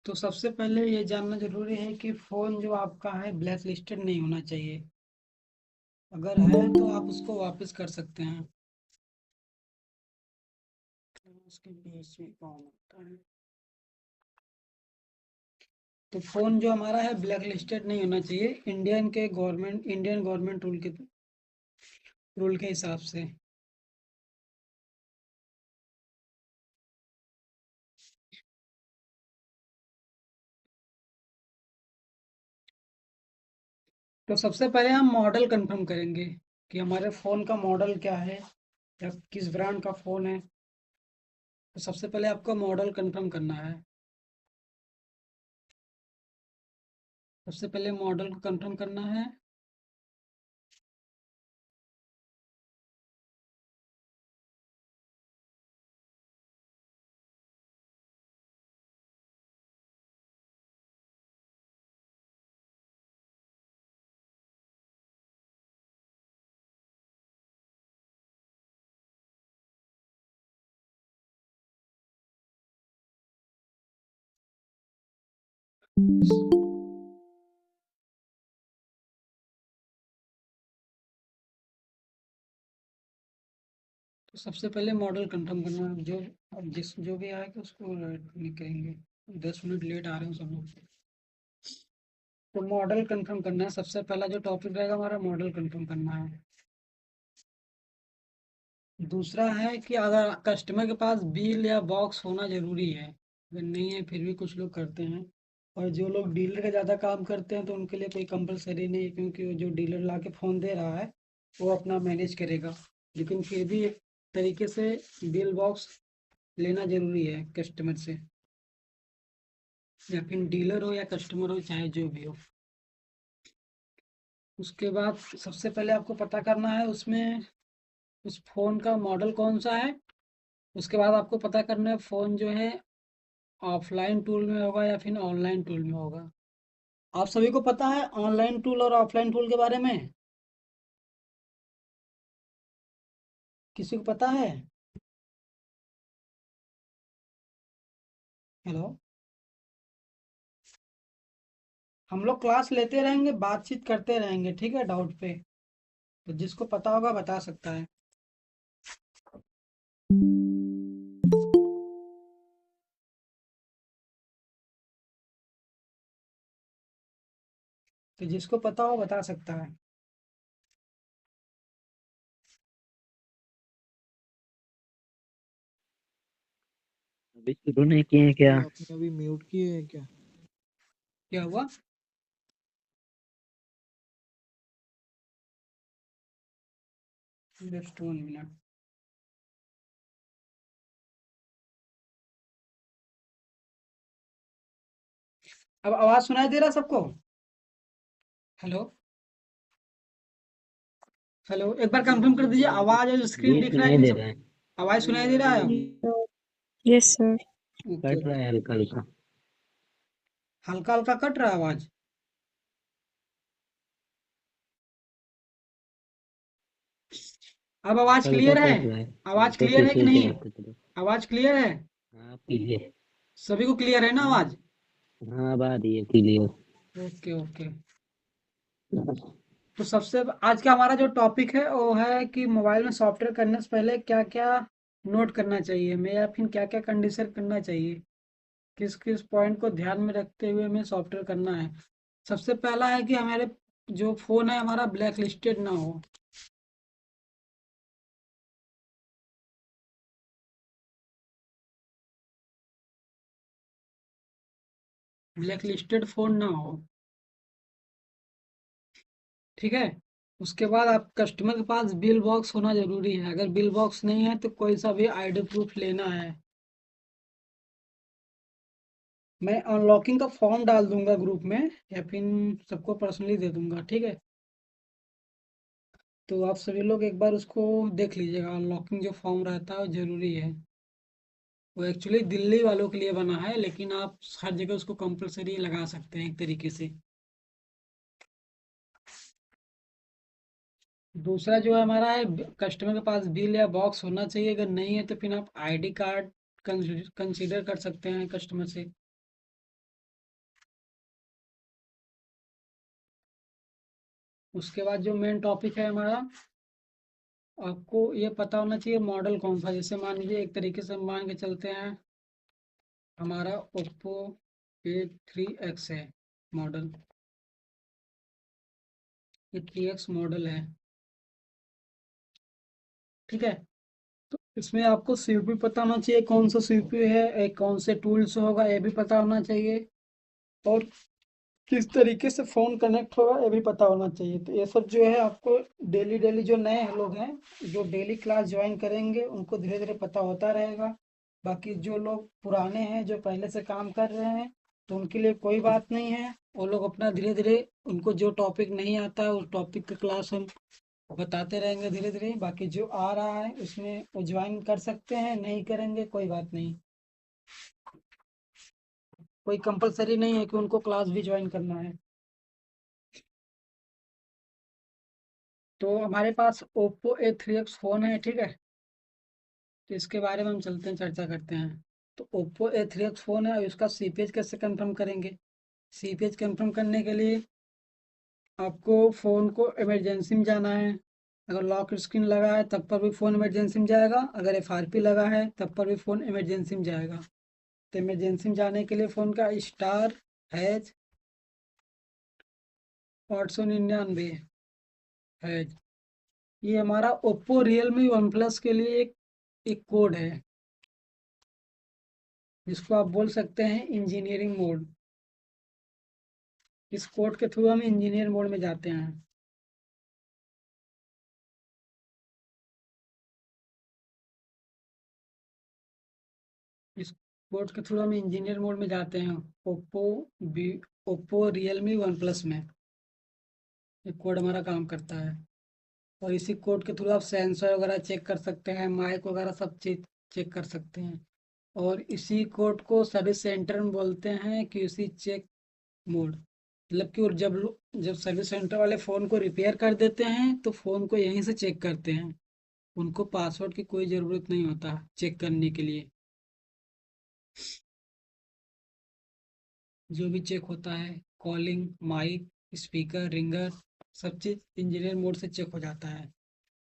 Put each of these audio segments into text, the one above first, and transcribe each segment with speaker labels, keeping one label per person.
Speaker 1: तो सबसे पहले ये जानना जरूरी है कि फ़ोन जो आपका है ब्लैक लिस्टेड नहीं होना चाहिए। अगर है तो आप उसको वापस कर सकते हैं। तो उसके बीच में कौन होता है? तो फ़ोन जो हमारा है ब्लैक लिस्टेड नहीं होना चाहिए इंडियन गवर्नमेंट रूल के हिसाब से। तो सबसे पहले हम मॉडल कंफर्म करेंगे कि हमारे फ़ोन का मॉडल क्या है या किस ब्रांड का फ़ोन है। तो सबसे पहले आपको मॉडल कंफर्म करना है। सबसे पहले मॉडल को कंफर्म करना है। तो सबसे पहले मॉडल कंफर्म करना है। जो अब जिस जो भी आएगा उसको करेंगे। 10 मिनट लेट आ रहे हैं सब लोग। तो मॉडल कंफर्म करना है। सबसे पहला जो टॉपिक रहेगा हमारा मॉडल कंफर्म करना है। दूसरा है कि अगर कस्टमर के पास बिल या बॉक्स होना जरूरी है। अगर नहीं है फिर भी कुछ लोग करते हैं। और जो लोग डीलर का ज़्यादा काम करते हैं तो उनके लिए कोई कंपलसरी नहीं है, क्योंकि वो जो डीलर ला के फ़ोन दे रहा है वो अपना मैनेज करेगा। लेकिन फिर भी एक तरीके से बिल बॉक्स लेना ज़रूरी है कस्टमर से, या फिर डीलर हो या कस्टमर हो चाहे जो भी हो। उसके बाद सबसे पहले आपको पता करना है उसमें उस फ़ोन का मॉडल कौन सा है। उसके बाद आपको पता करना है फ़ोन जो है ऑफलाइन टूल में होगा या फिर ऑनलाइन टूल में होगा। आप सभी को पता है ऑनलाइन टूल और ऑफलाइन टूल के बारे में? किसी को पता है? हेलो। हम लोग क्लास लेते रहेंगे, बातचीत करते रहेंगे, ठीक है, डाउट पे। तो जिसको पता होगा बता सकता है। तो जिसको पता हो बता सकता है।
Speaker 2: अभी शुरू नहीं किए हैं क्या?
Speaker 3: ये आपने अभी म्यूट किए हैं क्या?
Speaker 1: क्या हुआ? Just 1 minute. अब आवाज सुनाई दे रहा है सबको? हेलो। हेलो, एक बार कंफर्म कर दीजिए, आवाज और स्क्रीन
Speaker 2: जी
Speaker 1: दिख रहा है
Speaker 2: सुनाई
Speaker 1: कि नहीं
Speaker 2: दे
Speaker 1: सब?
Speaker 2: रहा है।
Speaker 1: आवाज सुनाई दे रहा है?
Speaker 4: Yes sir.
Speaker 1: ओके
Speaker 2: कट रहा
Speaker 1: ओके।
Speaker 2: है हल्का हल्का।
Speaker 1: हल्का हल्का कट रहा है आवाज। अब आवाज
Speaker 2: हल्का हल्का
Speaker 1: क्लियर है?
Speaker 2: कट रहा है।
Speaker 1: आवाज
Speaker 2: नेटवर्क
Speaker 1: क्लियर है कि
Speaker 2: इशू से
Speaker 1: नहीं?
Speaker 2: आपको चलो।
Speaker 1: आवाज क्लियर है?
Speaker 2: हाँ क्लियर।
Speaker 1: सभी को क्लियर है ना आवाज?
Speaker 2: हाँ अब आ रही है क्लियर।
Speaker 1: Okay okay. तो सबसे आज का हमारा जो टॉपिक है वो है कि मोबाइल में सॉफ्टवेयर करने से पहले क्या क्या नोट करना चाहिए हमें, या फिर क्या क्या कंडीशन करना चाहिए, किस किस पॉइंट को ध्यान में रखते हुए हमें सॉफ्टवेयर करना है। सबसे पहला है कि हमारे जो फ़ोन है हमारा ब्लैक लिस्टेड ना हो। ब्लैक लिस्टेड फ़ोन ना हो, ठीक है। उसके बाद आप कस्टमर के पास बिल बॉक्स होना ज़रूरी है। अगर बिल बॉक्स नहीं है तो कोई सा भी आईडी प्रूफ लेना है। मैं अनलॉकिंग का फॉर्म डाल दूंगा ग्रुप में, या फिर सबको पर्सनली दे दूंगा, ठीक है। तो आप सभी लोग एक बार उसको देख लीजिएगा। अनलॉकिंग जो फॉर्म रहता है वो ज़रूरी है। वो एक्चुअली दिल्ली वालों के लिए बना है, लेकिन आप हर जगह उसको कंपलसरी लगा सकते हैं एक तरीके से। दूसरा जो है हमारा है कस्टमर के पास बिल या बॉक्स होना चाहिए। अगर नहीं है तो फिर आप आईडी कार्ड कंसीडर कर सकते हैं कस्टमर से। उसके बाद जो मेन टॉपिक है हमारा, आपको ये पता होना चाहिए मॉडल कौन सा। जैसे मान लीजिए एक तरीके से मान के चलते हैं, हमारा ओप्पो A3X है मॉडल, ये 3X मॉडल है, ठीक है। तो इसमें आपको सीपीयू पता होना चाहिए कौन सा सीपीयू है, कौन से टूल से होगा ये भी पता होना चाहिए, और किस तरीके से फ़ोन कनेक्ट होगा ये भी पता होना चाहिए। तो ये सब जो है आपको डेली डेली, जो नए लोग हैं जो डेली क्लास ज्वाइन करेंगे उनको धीरे धीरे पता होता रहेगा। बाकी जो लोग पुराने हैं जो पहले से काम कर रहे हैं तो उनके लिए कोई बात नहीं है, वो लोग अपना धीरे धीरे, उनको जो टॉपिक नहीं आता है उस टॉपिक का क्लास हम बताते रहेंगे धीरे धीरे। बाकी जो आ रहा है उसमें वो ज्वाइन कर सकते हैं, नहीं करेंगे कोई बात नहीं, कोई कंपलसरी नहीं है कि उनको क्लास भी ज्वाइन करना है। तो हमारे पास ओप्पो A3X फ़ोन है, ठीक है। तो इसके बारे में हम चलते हैं, चर्चा करते हैं। तो ओप्पो A3X फ़ोन है और इसका सीपीएच कैसे कंफर्म करेंगे। सीपीएच कंफर्म करने के लिए आपको फ़ोन को इमरजेंसी में जाना है। अगर लॉक स्क्रीन लगा है तब पर भी फ़ोन इमरजेंसी में जाएगा, अगर एफआरपी लगा है तब पर भी फ़ोन इमरजेंसी में जाएगा। तो इमरजेंसी में जाने के लिए फ़ोन का *899# ये हमारा ओप्पो रियलमी वन प्लस के लिए एक कोड है, जिसको आप बोल सकते हैं इंजीनियरिंग मोड। इस कोड के थ्रू हम इंजीनियर मोड में जाते हैं। इस कोड के थ्रू हम इंजीनियर मोड में जाते हैं Oppo B Oppo Realme One Plus में। ये कोड हमारा काम करता है, और इसी कोड के थ्रू आप सेंसर वगैरह चेक कर सकते हैं, माइक वगैरह सब चीज चेक कर सकते हैं। और इसी कोड को सर्विस सेंटर में बोलते हैं QC चेक मोड। मतलब कि, और जब सर्विस सेंटर वाले फ़ोन को रिपेयर कर देते हैं तो फ़ोन को यहीं से चेक करते हैं, उनको पासवर्ड की कोई ज़रूरत नहीं होता चेक करने के लिए। जो भी चेक होता है, कॉलिंग, माइक, स्पीकर, रिंगर, सब चीज़ इंजीनियर मोड से चेक हो जाता है।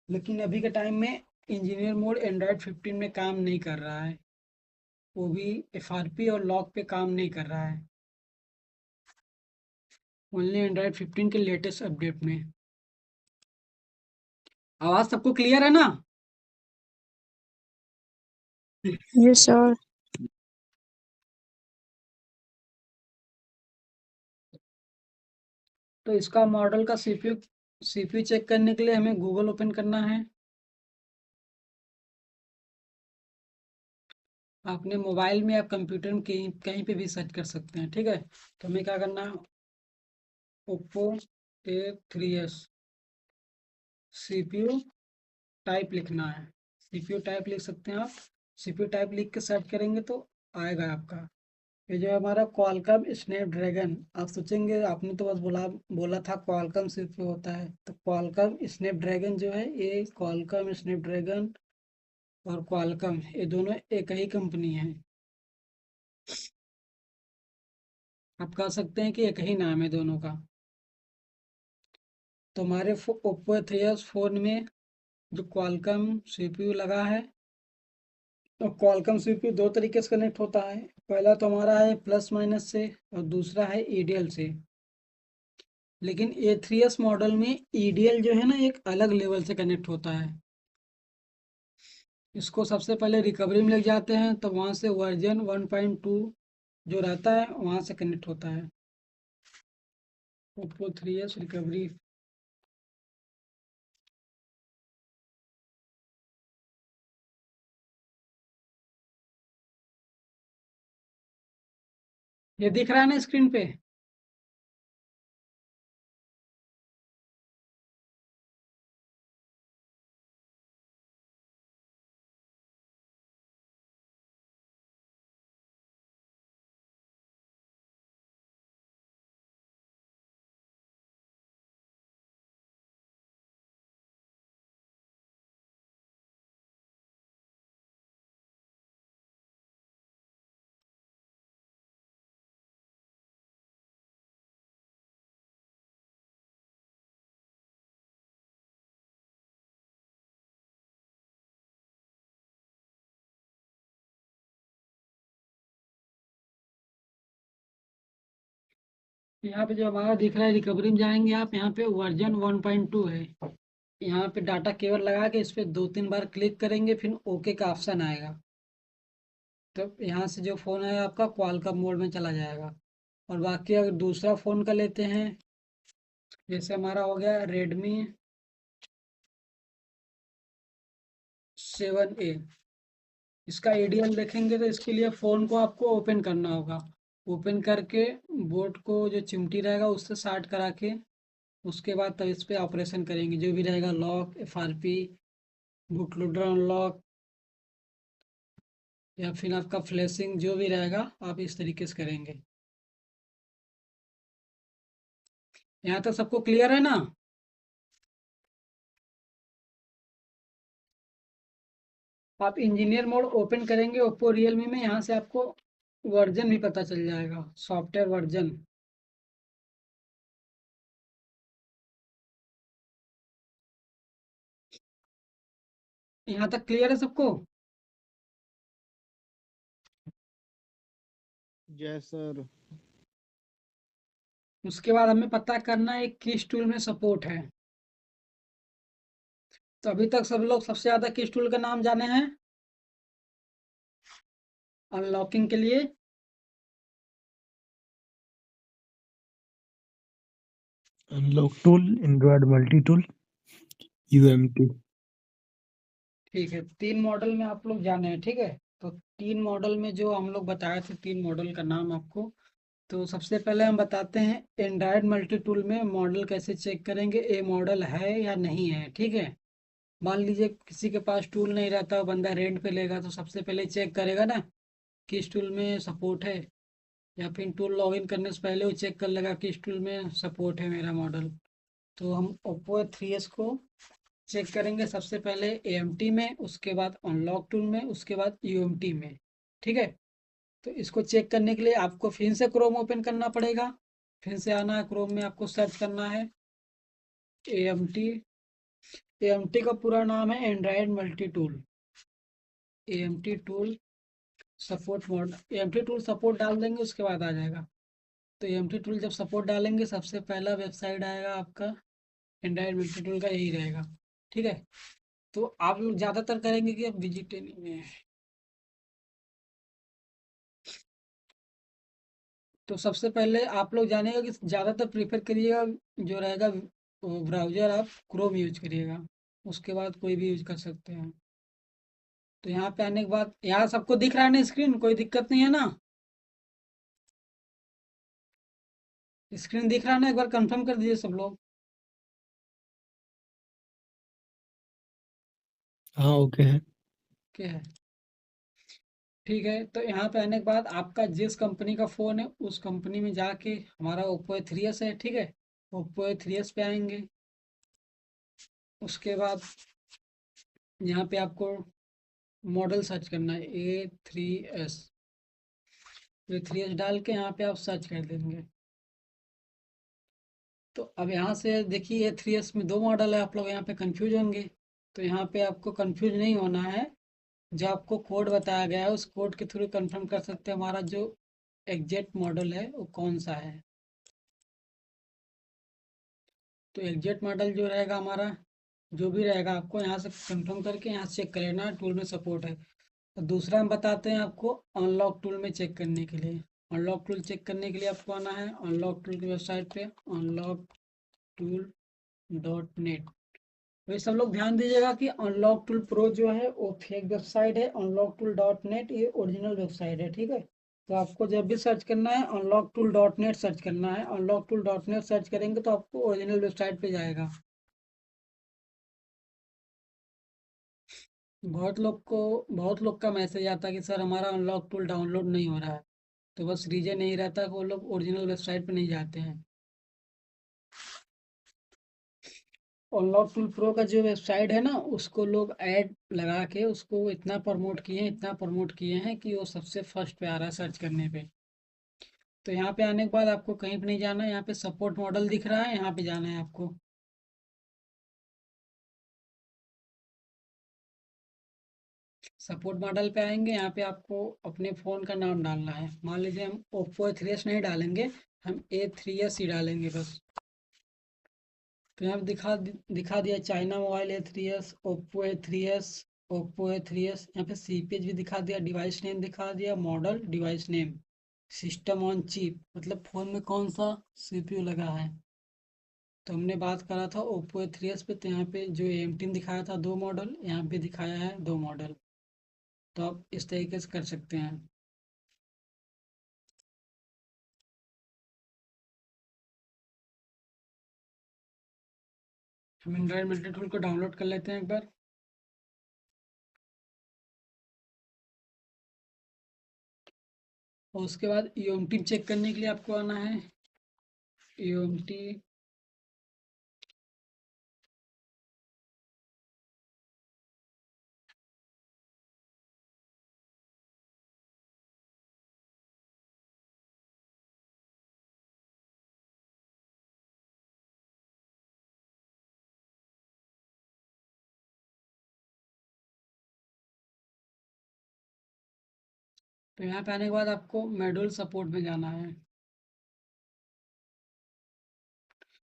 Speaker 1: लेकिन अभी के टाइम में इंजीनियर मोड एंड्रॉयड 15 में काम नहीं कर रहा है, वो भी एफआरपी और लॉक पे काम नहीं कर रहा है, ओनली एंड्रॉयड 15 के लेटेस्ट अपडेट में। आवाज़ सबको क्लियर है ना।
Speaker 4: Yes, sir.
Speaker 1: तो इसका मॉडल का सीपीयू चेक करने के लिए हमें गूगल ओपन करना है। अपने मोबाइल में या कंप्यूटर में कहीं कहीं पे भी सर्च कर सकते हैं, ठीक है। तो हमें क्या करना है, ओप्पो A3S सीपीयू टाइप लिखना है। सीपीयू टाइप लिख सकते हैं आप। सीपीयू टाइप लिख के सर्च करेंगे तो आएगा आपका। ये जो हमारा क्वालकॉम स्नैपड्रैगन, आप सोचेंगे आपने तो बस बोला बोला था क्वालकॉम सीपीयू होता है, तो क्वालकॉम स्नैपड्रैगन जो है, ये क्वालकॉम स्नैपड्रैगन और क्वालकॉम ये दोनों एक ही कंपनी है। आप कह सकते हैं कि एक ही नाम है दोनों का। तो हमारे ओप्पो A3S फ़ोन में जो क्वालकॉम सीपीयू लगा है, तो क्वालकॉम सीपीयू दो तरीके से कनेक्ट होता है। पहला तो हमारा है प्लस माइनस से, और दूसरा है ईडीएल से। लेकिन A3S मॉडल में ईडीएल जो है ना एक अलग लेवल से कनेक्ट होता है। इसको सबसे पहले रिकवरी में ले जाते हैं, तो वहाँ से वर्जन 1.2 जो रहता है वहाँ से कनेक्ट होता है। Oppo 3S recovery. ये दिख रहा है ना स्क्रीन पे। यहाँ पे जो हमारा दिख रहा है रिकवरी में जाएंगे आप, यहाँ पे वर्जन 1.2 है। यहाँ पे डाटा केबल लगा के इस पे 2-3 बार क्लिक करेंगे, फिर ओके का ऑप्शन आएगा। तो यहाँ से जो फ़ोन है आपका क्वालकॉम मोड में चला जाएगा। और बाकी अगर दूसरा फ़ोन का लेते हैं, जैसे हमारा हो गया रेडमी 7A, इसका एडीएल देखेंगे तो इसके लिए फ़ोन को आपको ओपन करना होगा। ओपन करके बोर्ड को जो चिमटी रहेगा उससे शार्ट करा के, उसके बाद तब इस पे ऑपरेशन करेंगे, जो भी रहेगा lock, FRP, boot loader unlock, या फिर आपका फ्लैशिंग, जो भी रहेगा आप इस तरीके से करेंगे। यहाँ तक सबको क्लियर है ना? आप इंजीनियर मोड ओपन करेंगे ओप्पो रियलमी में, यहाँ से आपको वर्जन भी पता चल जाएगा, सॉफ्टवेयर वर्जन। यहाँ तक क्लियर है सबको?
Speaker 3: जय सर।
Speaker 1: उसके बाद हमें पता करना है किस टूल में सपोर्ट है। तो अभी तक सब लोग सबसे ज़्यादा किस टूल का नाम जाने हैं अनलॉकिंग के लिए?
Speaker 5: Unlock tool, Android multi tool, UMT.
Speaker 1: ठीक है, 3 मॉडल में आप लोग जाने हैं, ठीक है। तो 3 मॉडल में जो हम लोग बताए थे, 3 मॉडल का नाम आपको। तो सबसे पहले हम बताते हैं एंड्रॉयड मल्टी टूल में मॉडल कैसे चेक करेंगे, ए मॉडल है या नहीं है, ठीक है। मान लीजिए किसी के पास टूल नहीं रहता, बंदा रेंट पे लेगा, तो सबसे पहले चेक करेगा ना किस टूल में सपोर्ट है, या फिर टूल लॉगिन करने से पहले वो चेक कर लेगा किस टूल में सपोर्ट है मेरा मॉडल। तो हम ओप्पो 3s को चेक करेंगे सबसे पहले एएमटी में, उसके बाद अनलॉक टूल में, उसके बाद यूएमटी में, ठीक है। तो इसको चेक करने के लिए आपको फिर से क्रोम ओपन करना पड़ेगा, फिर से आना है क्रोम में, आपको सर्च करना है एएमटी। एएमटी का पूरा नाम है Android multi tool, AMT tool support mode. AMT tool support डाल देंगे, उसके बाद आ जाएगा। तो एएमटी टूल जब सपोर्ट डालेंगे, सबसे पहला वेबसाइट आएगा आपका एंड्रॉयड मल्टी टूल का, यही रहेगा, ठीक है। तो आप लोग ज़्यादातर करेंगे कि अब विजिट में। तो सबसे पहले आप लोग जानेगा कि ज़्यादातर प्रीफर करिएगा जो रहेगा ब्राउज़र, आप क्रोम यूज करिएगा, उसके बाद कोई भी यूज कर सकते हैं। तो यहाँ पे आने के बाद यहाँ सबको दिख रहा है ना स्क्रीन, कोई दिक्कत नहीं है ना? स्क्रीन दिख रहा है ना? एक बार कंफर्म कर दीजिए सब लोग।
Speaker 5: हाँ ओके है।
Speaker 1: क्या है? ठीक है। तो यहाँ पे आने के बाद आपका जिस कंपनी का फ़ोन है उस कंपनी में जाके, हमारा ओप्पो A3s है, ठीक है। ओप्पो A3s पे आएंगे, उसके बाद यहाँ पे आपको मॉडल सर्च करना है A3s। A3s डाल के यहाँ पे आप सर्च कर देंगे। तो अब यहाँ से देखिए A3s में 2 मॉडल है, आप लोग यहाँ पे कंफ्यूज होंगे। तो यहाँ पे आपको कंफ्यूज नहीं होना है, जो आपको कोड बताया गया है उस कोड के थ्रू कंफर्म कर सकते हैं हमारा जो एग्जैक्ट मॉडल है वो कौन सा है। तो एग्जैक्ट मॉडल जो रहेगा हमारा, जो भी रहेगा, आपको यहाँ से कंफर्म करके यहाँ से चेक कर लेना टूल में सपोर्ट है। और दूसरा हम बताते हैं आपको अनलॉक टूल में चेक करने के लिए। अनलॉक टूल चेक करने के लिए आपको आना है अनलॉक टूल की वेबसाइट पे, अनलॉक टूल .net। वही सब लोग ध्यान दीजिएगा कि अनलॉक टूल प्रो जो है वो फेक वेबसाइट है, अनलॉक टूल .net ये ओरिजिनल वेबसाइट है, ठीक है। तो आपको जब भी सर्च करना है अनलॉक टूल .net सर्च करना है, अनलॉक टूल .net सर्च करेंगे तो आपको ओरिजिनल वेबसाइट पे जाएगा। बहुत लोग का मैसेज आता है कि सर हमारा अनलॉक टूल डाउनलोड नहीं हो रहा है। तो बस रीजन यही रहता है कि वो लोग ओरिजिनल वेबसाइट पे नहीं जाते हैं। अनलॉक टूल प्रो का जो वेबसाइट है ना, उसको लोग ऐड लगा के उसको इतना प्रमोट किए हैं, इतना प्रमोट किए हैं कि वो सबसे फर्स्ट पे आ रहा है सर्च करने पे। तो यहाँ पे आने के बाद आपको कहीं पे नहीं जाना है, यहाँ पे सपोर्ट मॉडल दिख रहा है, यहाँ पे जाना है आपको। सपोर्ट मॉडल पे आएंगे, यहाँ पे आपको अपने फ़ोन का नाम डालना है। मान लीजिए हम ओप्पो A3s नहीं डालेंगे, हम A3s ही डालेंगे बस। तो यहाँ पे दिखा दिया China mobile A3s, Oppo A3s, Oppo A3s। यहाँ पे सीपीएच भी दिखा दिया, डिवाइस नेम दिखा दिया, model, device name, system on chip, मतलब फ़ोन में कौन सा सीपीयू लगा है। तो हमने बात करा था ओप्पो A3s पे, तो यहाँ पे जो एम10 दिखाया था 2 मॉडल, यहाँ पे दिखाया है 2 मॉडल। तो आप इस तरीके से कर सकते हैं। हम एंड्रॉयड मल्टी टूल को डाउनलोड कर लेते हैं एक बार। और उसके बाद यूएमटी चेक करने के लिए आपको आना है यूएमटी। तो यहाँ पे आने के बाद आपको मॉड्यूल सपोर्ट में जाना है।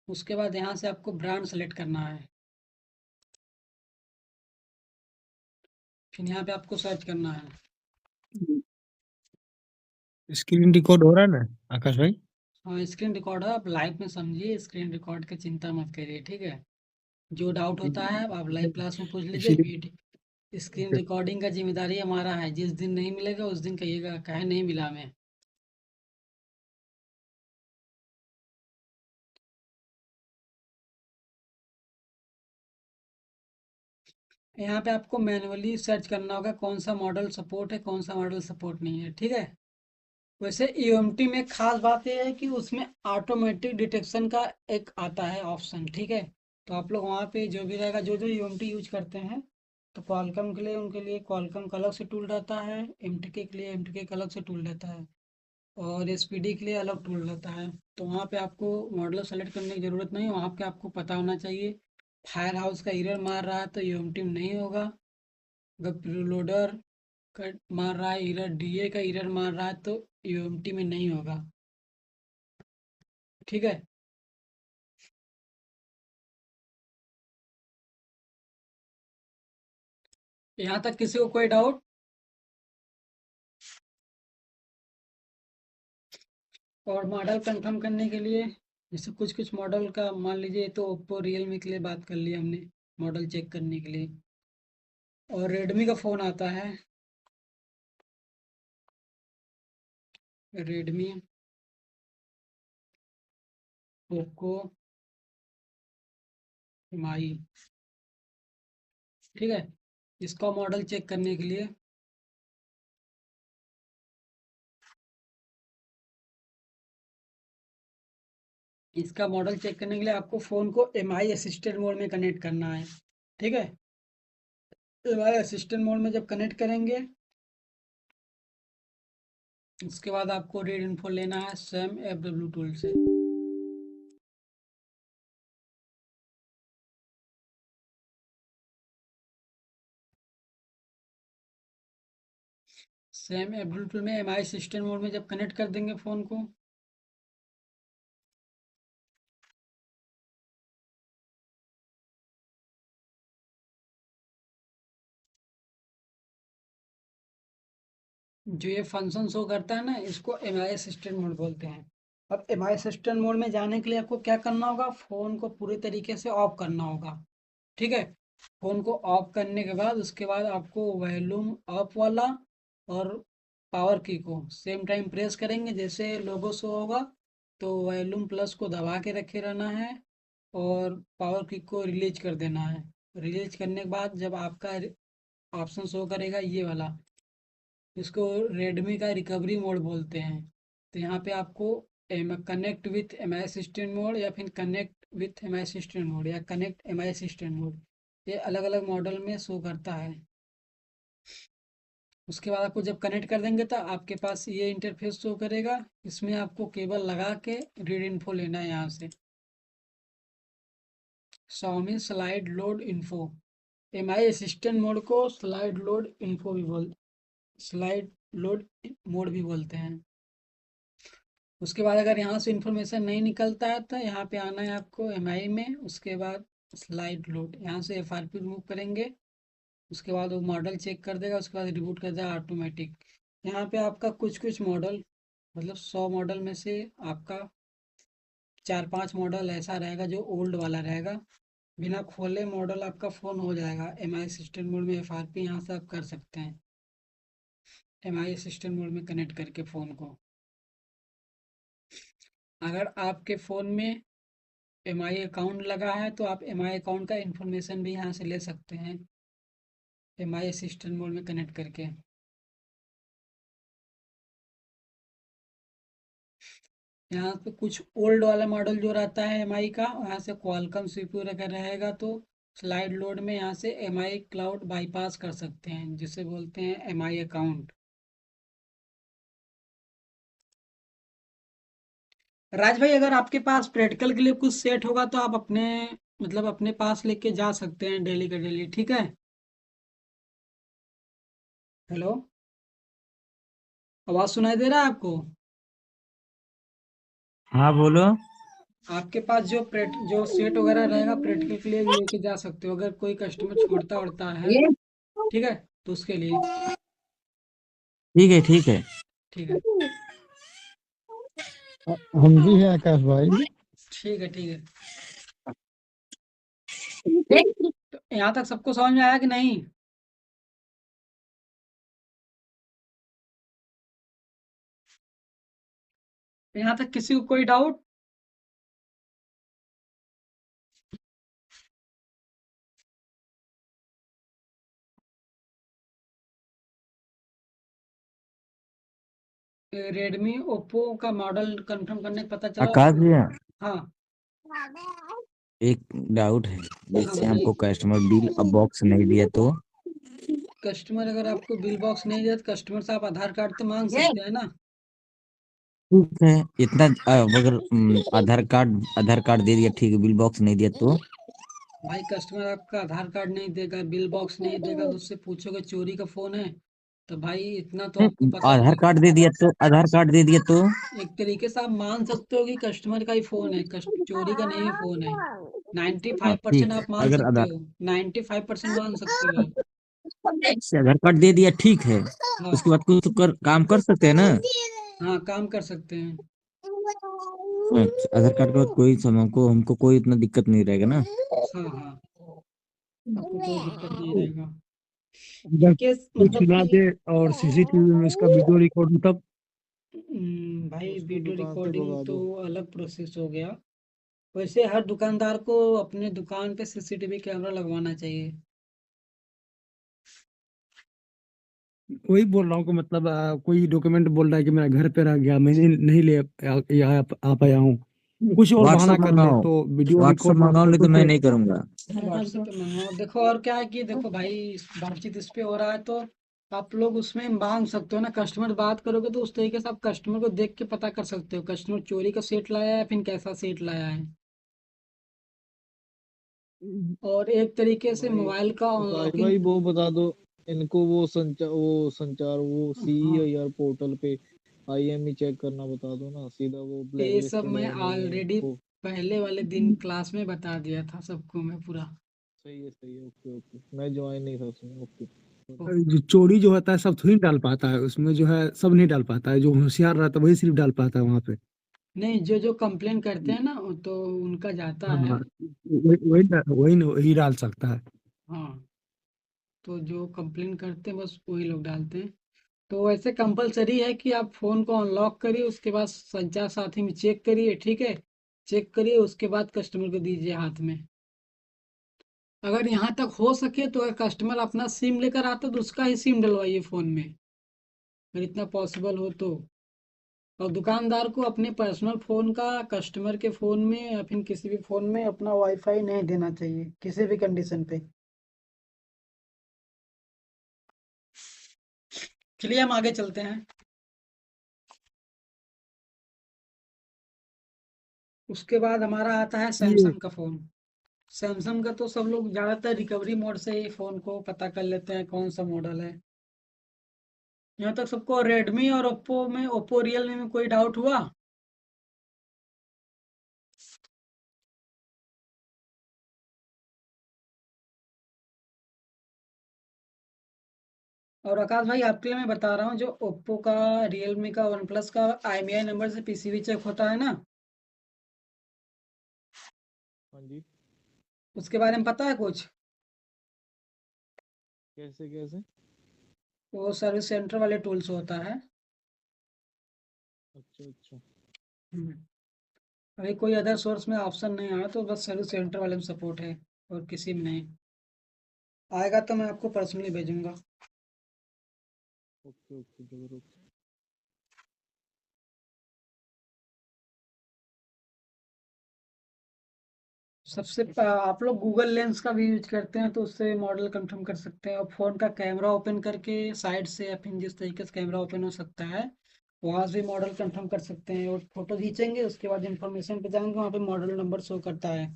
Speaker 1: उसके बाद यहाँ से आपको ब्रांड सेलेक्ट करना है। फिर यहाँ पे आपको सर्च करना है।
Speaker 5: स्क्रीन रिकॉर्ड हो रहा है ना आकाश भाई?
Speaker 1: हाँ, स्क्रीन रिकॉर्ड है, आप लाइव में समझिए, स्क्रीन रिकॉर्ड की चिंता मत करिए, ठीक है। जो डाउट होता है आप लाइव क्लास में पूछ लीजिए।
Speaker 5: इसीलिए
Speaker 1: वीडियो स्क्रीन रिकॉर्डिंग का जिम्मेदारी हमारा है, जिस दिन नहीं मिलेगा उस दिन कहिएगा कहे नहीं मिला हमें। यहाँ पे आपको मैनुअली सर्च करना होगा कौन सा मॉडल सपोर्ट है, कौन सा मॉडल सपोर्ट नहीं है, ठीक है। वैसे यूएमटी में खास बात यह है कि उसमें ऑटोमेटिक डिटेक्शन का एक आता है ऑप्शन, ठीक है। तो आप लोग वहाँ पे जो भी रहेगा, जो जो यूएमटी यूज करते हैं, तो क्वालकॉम के लिए उनके लिए क्वालकॉम का अलग से टूल रहता है, एमटीके के लिए एमटीके का अलग से टूल रहता है, और एसपीडी के लिए अलग टूल रहता है। तो वहाँ पे आपको मॉडल सेलेक्ट करने की ज़रूरत नहीं, वहाँ पे आपको पता होना चाहिए। फायर हाउस का एरर मार रहा है तो यूएमटी में नहीं होगा। अगर प्रीलोडर का मार रहा है एरर, डीए का एरर मार रहा है तो यूएमटी में नहीं होगा, ठीक है। यहाँ तक किसी को कोई डाउट? और मॉडल कंफर्म करने के लिए जैसे कुछ कुछ मॉडल का मान लीजिए, तो ओप्पो रियलमी के लिए बात कर लिया हमने मॉडल चेक करने के लिए। और रेडमी का फ़ोन आता है, रेडमी, पोको, एमआई, ठीक है। इसका मॉडल चेक करने के लिए इसका मॉडल चेक करने के लिए आपको फ़ोन को एमआई असिस्टेंट मोड में कनेक्ट करना है, ठीक है। एमआई असिस्टेंट मोड में जब कनेक्ट करेंगे, उसके बाद आपको रीड इन्फो लेना है सेम FW टूल से। सेम FW टूल में एमआई असिस्टेंट मोड में जब कनेक्ट कर देंगे फ़ोन को, जो ये फंक्शन शो करता है ना, इसको एमआई असिस्टेंट मोड बोलते हैं। अब एमआई असिस्टेंट मोड में जाने के लिए आपको क्या करना होगा, फ़ोन को पूरे तरीके से ऑफ करना होगा, ठीक है। फ़ोन को ऑफ करने के बाद उसके बाद आपको वॉल्यूम अप वाला और पावर की को सेम टाइम प्रेस करेंगे, जैसे लोगो शो होगा तो वॉल्यूम प्लस को दबा के रखे रहना है और पावर की को रिलीज कर देना है। रिलीज करने के बाद जब आपका ऑप्शन शो करेगा ये वाला, इसको रेडमी का रिकवरी मोड बोलते हैं। तो यहाँ पे आपको connect with MI assistant mode या फिर connect with MI assistant mode या कनेक्ट एमआई असिस्टेंट मोड, ये अलग अलग मॉडल में शो करता है। उसके बाद आपको जब कनेक्ट कर देंगे तो आपके पास ये इंटरफेस शो करेगा। इसमें आपको केबल लगा के रीड इन्फो लेना है यहाँ से, Xiaomi slide load info. MI assistant mode को स्लाइड लोड मोड भी बोलते हैं। उसके बाद अगर यहाँ से इंफॉर्मेशन नहीं निकलता है तो यहाँ पे आना है आपको MI में, उसके बाद स्लाइड लोड, यहाँ से FRP रिमूव करेंगे, उसके बाद वो मॉडल चेक कर देगा, उसके बाद रिबूट कर देगा ऑटोमेटिक। यहाँ पे आपका कुछ कुछ मॉडल, मतलब 100 मॉडल में से आपका 4-5 मॉडल ऐसा रहेगा जो ओल्ड वाला रहेगा। बिना खोले मॉडल आपका फ़ोन हो जाएगा। MI असिस्टेंट मोड में FRP यहाँ से आप कर सकते हैं, MI असिस्टेंट मोड में कनेक्ट करके फ़ोन को। अगर आपके फ़ोन में MI अकाउंट लगा है तो आप MI अकाउंट का इंफॉर्मेशन भी यहाँ से ले सकते हैं MI असिस्टेंट मोड में कनेक्ट करके। यहाँ पे कुछ ओल्ड वाला मॉडल जो रहता है MI का, यहाँ से क्वालकॉम CPU अगर रहेगा तो स्लाइड लोड में यहाँ से MI क्लाउड बाईपास कर सकते हैं, जिसे बोलते हैं MI अकाउंट। राज भाई, अगर आपके पास प्रैक्टिकल के लिए कुछ सेट होगा तो आप अपने, मतलब अपने पास लेके जा सकते हैं डेली का डेली, ठीक है। हेलो, आवाज़ सुनाई दे रहा है आपको?
Speaker 2: हाँ बोलो।
Speaker 1: आपके पास जो सेट वगैरह रहेगा प्रैक्टिकल के लिए भी लेके जा सकते हो, अगर कोई कस्टमर छोड़ता उड़ता है, ठीक है, तो उसके लिए।
Speaker 2: ठीक है ठीक है।
Speaker 1: ठीक है,
Speaker 5: हम भी हैं आकाश भाई।
Speaker 1: ठीक है, ठीक है। तो यहाँ तक सबको समझ में आया कि नहीं? यहाँ तक किसी को कोई डाउट? रेडमी ओप्पो का मॉडल कंफर्म करने का पता चला
Speaker 2: आकाश
Speaker 1: आपको?
Speaker 2: भैया,
Speaker 1: हाँ,
Speaker 2: एक डाउट है।
Speaker 1: हाँ
Speaker 2: जैसे हमको
Speaker 1: बताइए।
Speaker 2: कस्टमर बिल अब बॉक्स नहीं दिया तो?
Speaker 1: कस्टमर अगर आपको बिल बॉक्स नहीं दिया तो कस्टमर से आप आधार कार्ड तो मांग सकते हैं ना।
Speaker 2: ठीक है। इतना अगर आधार कार्ड दे दिया ठीक है, बिल बॉक्स नहीं दिया तो?
Speaker 1: भाई कस्टमर आपका आधार कार्ड नहीं देगा, बिल बॉक्स नहीं देगा, तो उससे पूछोगे चोरी का फोन है, तो भाई इतना तो आपको पता
Speaker 2: आधार
Speaker 1: होगा।
Speaker 2: कार्ड दे दिया तो? आधार कार्ड दे दिया तो?
Speaker 1: एक तरीके से आप मान सकते हो कि कस्टमर का ही फोन है, चोरी का नहीं फोन है।
Speaker 2: हाँ
Speaker 1: 95%
Speaker 2: ठीक है।
Speaker 1: आप मान
Speaker 2: अगर
Speaker 1: सकते
Speaker 2: आधार
Speaker 1: हो, 95% मान सकते हो आप।
Speaker 2: से आधार कार्ड दे दिया ठीक है,
Speaker 1: हाँ,
Speaker 2: उसके बाद कुछ तो काम कर सकते हैं ना?
Speaker 1: हाँ काम कर सकते हैं।
Speaker 2: अच्छा, आधार कार्ड के बाद कोई समय को हमको कोई इतना दिक्कत नहीं रहेगा ना?
Speaker 1: हाँ, हाँ, आपको कोई दिक्कत नहीं रहेगा।
Speaker 5: अगर
Speaker 1: इनकेस
Speaker 5: कुछ
Speaker 1: मतलब
Speaker 5: ना
Speaker 1: कि
Speaker 5: दे और सीसीटीवी में इसका वीडियो रिकॉर्ड, तब?
Speaker 1: भाई
Speaker 3: उसको
Speaker 1: वीडियो
Speaker 3: दुकान से
Speaker 1: रिकॉर्डिंग
Speaker 3: भगा
Speaker 1: तो
Speaker 3: दो।
Speaker 1: अलग प्रोसेस हो गया। वैसे हर दुकानदार को अपने दुकान पे CCTV कैमरा लगवाना चाहिए।
Speaker 5: वही बोल रहा हूँ कि मतलब कोई डॉक्यूमेंट बोल रहा है कि मेरा घर पे रह गया, मैं नहीं ले यहाँ आ पाया हूँ, कुछ और बहाना
Speaker 2: व्हाट्सएप
Speaker 5: कर ले,
Speaker 2: मंगाओ।
Speaker 5: तो वीडियो
Speaker 2: व्हाट्सएप
Speaker 5: रिकॉर्ड और
Speaker 2: मंगाओ, नहीं
Speaker 5: फोटो
Speaker 2: तो मैं
Speaker 5: से।
Speaker 2: नहीं करूंगा।
Speaker 1: व्हाट्सएप पे मंगाओ। देखो और क्या है कि देखो भाई, बातचीत इस पे हो रहा है तो आप लोग उसमें मांग सकते हो ना। कस्टमर बात करोगे तो उस तरीके से आप कस्टमर को देख के पता कर सकते हो कस्टमर चोरी का सेट लाया है फिर कैसा सेट लाया है। और एक तरीके से
Speaker 3: भाई
Speaker 1: मोबाइल का
Speaker 3: आकाश
Speaker 1: अनलॉकिंग।
Speaker 3: भाई वो बता दो इनको, वो
Speaker 1: हाँ,
Speaker 3: CEIR पोर्टल पे IME चेक करना बता दो ना, सीधा वो
Speaker 1: ये
Speaker 3: ब्लैक
Speaker 1: सब
Speaker 3: लिस्टेड
Speaker 1: मैं
Speaker 3: है नहीं है
Speaker 1: ऑलरेडी
Speaker 3: इनको।
Speaker 1: पहले वाले दिन क्लास में बता दिया था सबको मैं पूरा।
Speaker 3: सही है, ओके ओके, मैं ज्वाइन नहीं था उसमें, ओके।
Speaker 5: जो चोरी जो होता है सब थोड़ी डाल पाता है उसमें, जो है सब नहीं डाल पाता है, जो होशियार रहता है वही सिर्फ डाल पाता है वहां पे।
Speaker 1: नहीं, जो जो कंप्लेन करते हैं ना तो उनका जाता
Speaker 5: हाँ,
Speaker 1: है।
Speaker 5: वही डाल सकता है।
Speaker 1: हाँ, तो जो कंप्लेन करते हैं बस वही लोग डालते हैं। तो ऐसे कंपलसरी है कि आप फ़ोन को अनलॉक करिए, उसके बाद संचार साथी में चेक करिए, ठीक है। चेक करिए, उसके बाद कस्टमर को दीजिए हाथ में। अगर यहाँ तक हो सके तो अगर कस्टमर अपना सिम लेकर आता है तो उसका ही सिम डलवाइए फ़ोन में, अगर इतना पॉसिबल हो तो। और दुकानदार को अपने पर्सनल फ़ोन का कस्टमर के फ़ोन में या फिर किसी भी फ़ोन में अपना वाईफाई नहीं देना चाहिए किसी भी कंडीशन पे। चलिए हम आगे चलते हैं। उसके बाद हमारा आता है
Speaker 5: ये
Speaker 1: सैमसंग का फ़ोन। सैमसंग का तो सब लोग ज़्यादातर रिकवरी मोड से ही फ़ोन को पता कर लेते हैं कौन सा मॉडल है। यहाँ तक सबको रेडमी और ओप्पो रियलमी में कोई डाउट हुआ? और आकाश भाई आपके लिए मैं बता रहा हूँ, जो ओप्पो का, रियलमी का, वन प्लस का IMEI नंबर से पीसीबी चेक होता है ना,
Speaker 3: हाँ जी।
Speaker 1: उसके बारे में पता है कुछ?
Speaker 3: कैसे कैसे?
Speaker 1: वो सर्विस सेंटर वाले टूल्स होता है।
Speaker 3: अच्छा अच्छा।
Speaker 1: हम्म। अभी कोई अदर सोर्स में ऑप्शन नहीं आया, तो बस सर्विस सेंटर वाले में सपोर्ट है और किसी में नहीं। आएगा तो मैं आपको पर्सनली भेजूंगा।
Speaker 3: ओके ओके जरूर।
Speaker 1: आप लोग गूगल लेंस का भी यूज करते हैं तो उससे मॉडल कंफर्म कर सकते हैं, और फ़ोन का कैमरा ओपन करके साइड से, या फिर जिस तरीके से कैमरा ओपन हो सकता है वहां से मॉडल कंफर्म कर सकते हैं। और फोटो खींचेंगे, उसके बाद इंफॉर्मेशन पे जाएंगे, वहाँ पे मॉडल नंबर शो करता है।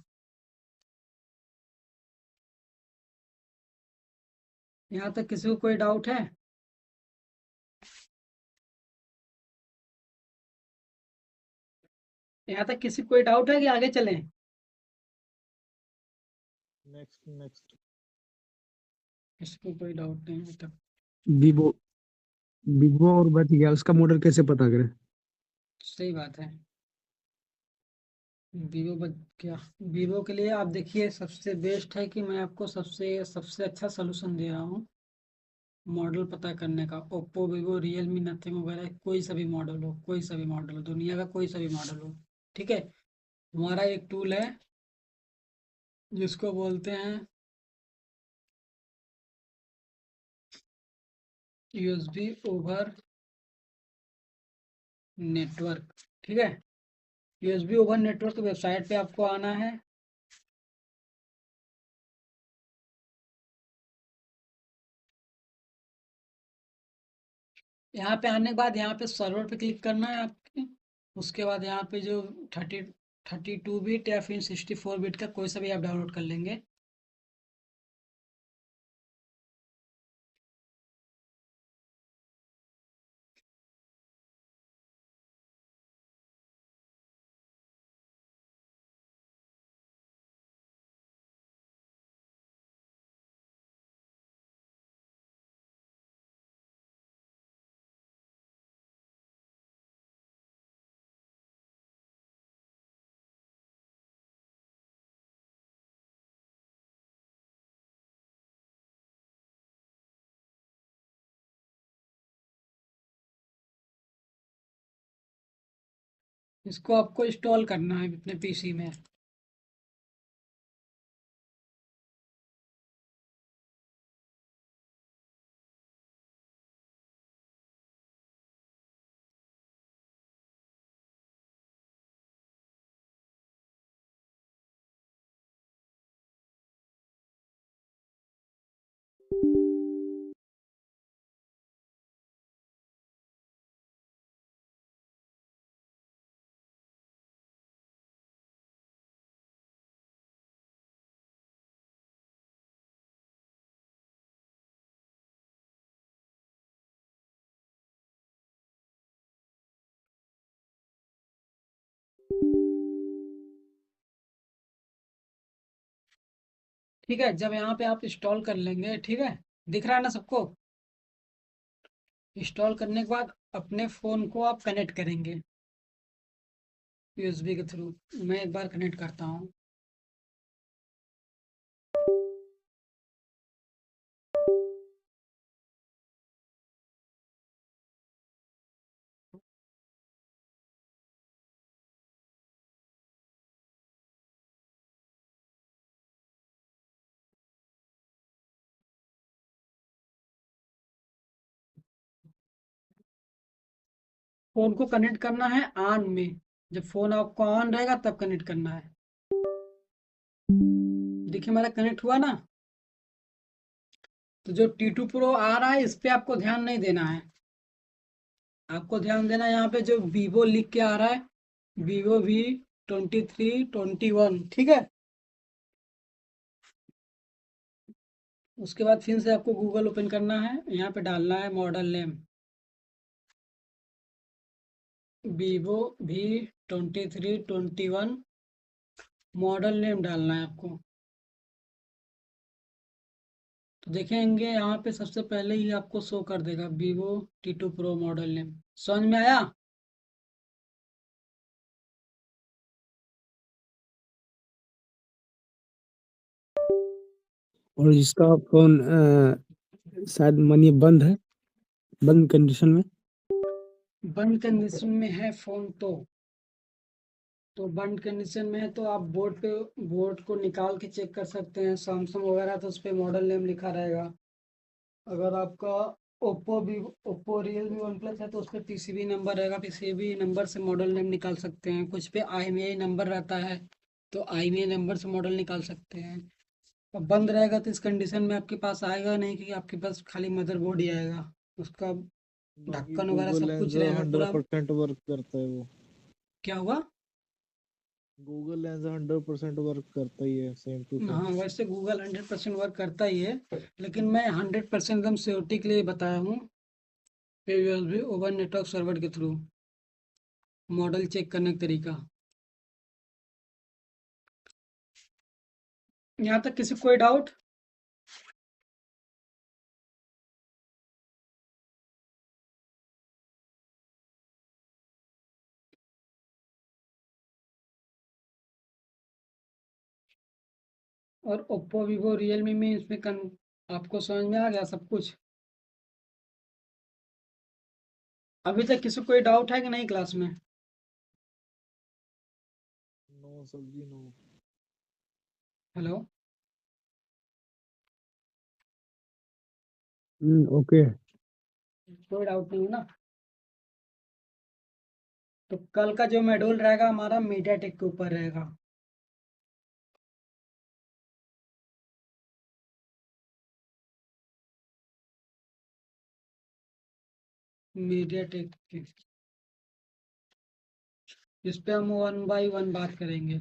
Speaker 1: यहाँ तक किसी को कोई डाउट है? यहाँ तक किसी को कोई डाउट है कि आगे चलें?
Speaker 3: Next next.
Speaker 1: किसी को कोई डाउट नहीं है तब?
Speaker 5: वीवो वीवो और बच गया, उसका मॉडल कैसे पता करें?
Speaker 1: सही बात है। वीवो बच गया। वीवो के लिए आप देखिए, सबसे बेस्ट है कि मैं आपको सबसे सबसे अच्छा सलूशन दे रहा हूँ मॉडल पता करने का। ओप्पो, वीवो, रियलमी, नथिंग वगैरह, कोई सा भी मॉडल हो, कोई सा भी मॉडल हो, दुनिया का कोई सा भी मॉडल हो, ठीक है। हमारा एक टूल है जिसको बोलते हैं यूएसबी ओवर नेटवर्क, ठीक है। यूएसबी ओवर नेटवर्क वेबसाइट पे आपको आना है। यहाँ पे आने के बाद यहाँ पे सर्वर पे क्लिक करना है आपके। उसके बाद यहाँ पे जो 32 बिट या फिर 64 बिट का कोई सा भी आप डाउनलोड कर लेंगे। इसको आपको इंस्टॉल करना है अपने पीसी में। ठीक है, जब यहाँ पे आप इंस्टॉल कर लेंगे, ठीक है, दिख रहा है ना सबको? इंस्टॉल करने के बाद अपने फ़ोन को आप कनेक्ट करेंगे यूएसबी के थ्रू। मैं एक बार कनेक्ट करता हूँ। फ़ोन को कनेक्ट करना है ऑन में। जब फ़ोन आपका ऑन रहेगा तब कनेक्ट करना है। देखिए मेरा कनेक्ट हुआ ना। तो जो T2 Pro आ रहा है, इस पे आपको ध्यान नहीं देना है। आपको ध्यान देना है यहाँ पे जो वीवो लिख के आ रहा है, वीवो V2321, ठीक है। उसके बाद फिर से आपको गूगल ओपन करना है, यहाँ पे डालना है model name Vivo V2321, model name डालना है आपको। तो देखेंगे यहाँ पे सबसे पहले ही आपको शो कर देगा Vivo T2 Pro model name. समझ में आया?
Speaker 5: और जिसका फोन शायद मानिए बंद है, बंद कंडीशन में,
Speaker 1: बंद कंडीशन में है फोन तो बंद कंडीशन में है तो आप बोर्ड को निकाल के चेक कर सकते हैं। सैमसंग वगैरह तो उस पर मॉडल नेम लिखा रहेगा। अगर आपका ओप्पो रियलमी वन प्लस है तो उस पर पीसीबी नंबर रहेगा, पीसीबी नंबर से मॉडल नेम निकाल सकते हैं। कुछ पे IMEI नंबर रहता है तो IMEI नंबर से मॉडल निकाल सकते हैं। और बंद रहेगा तो इस कंडीशन में आपके पास आएगा नहीं, क्योंकि आपके पास खाली मदरबोर्ड ही आएगा, उसका
Speaker 3: बाकी
Speaker 1: ढक्कन वगैरह
Speaker 3: गूगल
Speaker 1: सब कुछ
Speaker 3: लेंस
Speaker 1: रहेगा पूरा।
Speaker 3: 100% वर्क करता है वो।
Speaker 1: क्या हुआ?
Speaker 3: गूगल लेंस 100% वर्क करता ही है, सेम टू सेम।
Speaker 1: हाँ, वैसे गूगल 100% वर्क करता ही है, लेकिन मैं 100% एकदम सिक्योरिटी के लिए बताया हूँ। USB ओवर नेटवर्क सर्वर के थ्रू मॉडल चेक करने का तरीका। यहाँ तक किसी को कोई डाउट? और ओप्पो वीवो रियलमी में आपको समझ में आ गया सब कुछ? अभी तक किसी को कोई डाउट है कि नहीं क्लास में?
Speaker 3: नो सब्जी नो।
Speaker 1: हेलो?
Speaker 5: ओके।
Speaker 1: कोई डाउट नहीं है ना? तो कल का जो मॉड्यूल रहेगा हमारा मीडियाटेक के ऊपर रहेगा। मीडियाटेक के, इस पे हम 1 बाय 1 बात करेंगे।